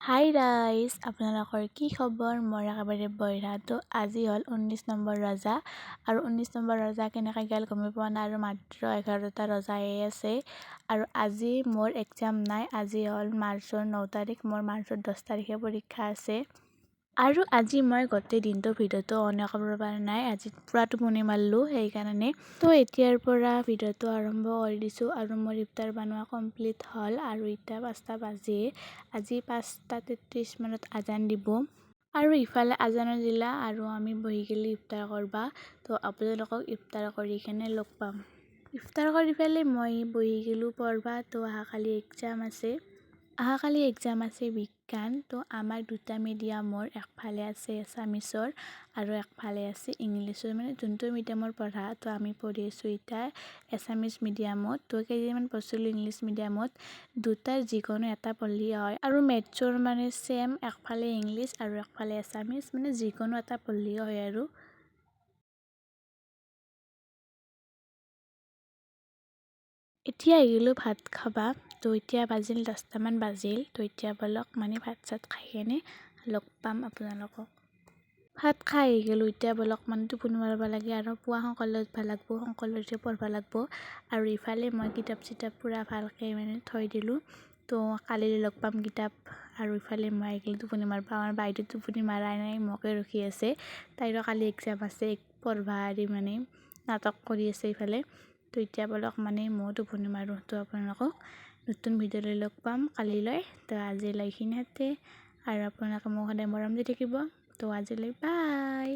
হাই ৰাইজ, আপোনালোকৰ কি খবৰ? মই একেবাৰে বঢ়িয়া। তো আজি হ'ল 19 নম্বৰ ৰজা আৰু 19 নম্বৰ ৰজা কেনেকৈ গ'ল গমে পোৱা নাই আৰু মাত্ৰ 11টা ৰজাহে আছে। আৰু আজি মোৰ এক্সাম নাই। আজি হ'ল মাৰ্চৰ 9 তাৰিখ, মোৰ মাৰ্চৰ 10 তাৰিখে পৰীক্ষা আছে। আৰু আজি মই গোটেই দিনটো ভিডিঅ'টো অন কৰিব পৰা নাই, আজি পূৰা টোপনি মাৰিলোঁ সেইকাৰণে। তো এতিয়াৰ পৰা ভিডিঅ'টো আৰম্ভ কৰি দিছোঁ আৰু মোৰ ইফতাৰ বনোৱা কমপ্লিট হ'ল আৰু এতিয়া 5টা বাজে। আজি 5:33 মানত আজান দিব আৰু ইফালে আজানৰ দিলা আৰু আমি বহি গ'লে ইফতাৰ কৰবা। তো আপোনালোকক ইফতাৰ কৰি কেনে লগ পাম। ইফতাৰ কৰি পেলাই মই বহি গ'লোঁ পঢ়বা। তো অহাকালি এক্সাম আছে বিজ্ঞান। তো আমাৰ দুটা মিডিয়ামৰ, একফালে আছে এছামিছৰ আৰু একফালে আছে ইংলিছৰ, মানে যোনটো মিডিয়ামৰ পঢ়া। তো আমি পঢ়ি আছোঁ এতিয়া এছামিছ মিডিয়ামত। তো কেইদিনমান পঢ়িছিলোঁ ইংলিছ মিডিয়ামত। দুটাৰ যিকোনো এটা পঢ়িলেই হয় আৰু মেথছৰ মানে ছেম, একফালে ইংলিছ আৰু একফালে এছামিছ, মানে যিকোনো এটা পঢ়িলেই হয় আৰু। এতিয়া আহিলোঁ ভাত খাবা। তো এতিয়া বাজিল 10টামান বাজিল। তো এতিয়া বলক মানে ভাত চাত খাই কেনে লগ পাম আপোনালোকক। ভাত খাই আহি গ'লোঁ, এতিয়া বলক মানে টোপনি মাৰিব লাগে আৰু পুৱা সোনকালে উঠিব লাগিব, সোনকালে উঠি পঢ়িব লাগিব। আৰু ইফালে মই কিতাপ চিতাপ পূৰা ভালকৈ মানে থৈ দিলোঁ। তো কালিলৈ লগ পাম কিতাপ। আৰু ইফালে মই আহি গ'লোঁ টোপনি মাৰিব। আমাৰ বাইদেউ টোপনি মাৰাই নাই, মোকে ৰখি আছে। তাইৰো কালি এক্সাম আছে, পঢ়িবা মানে নাটক কৰি আছে ইফালে। তো এতিয়া বলক মানে ময়ো টোপনি মাৰোঁ। তো আপোনালোকক নতুন ভিডিঅ' লৈ লগ পাম কালিলৈ। তো আজিলৈ এইখিনিতে আৰু আপোনালোকে মোক সদায় মৰম দি থাকিব। তো আজিলৈ বাই।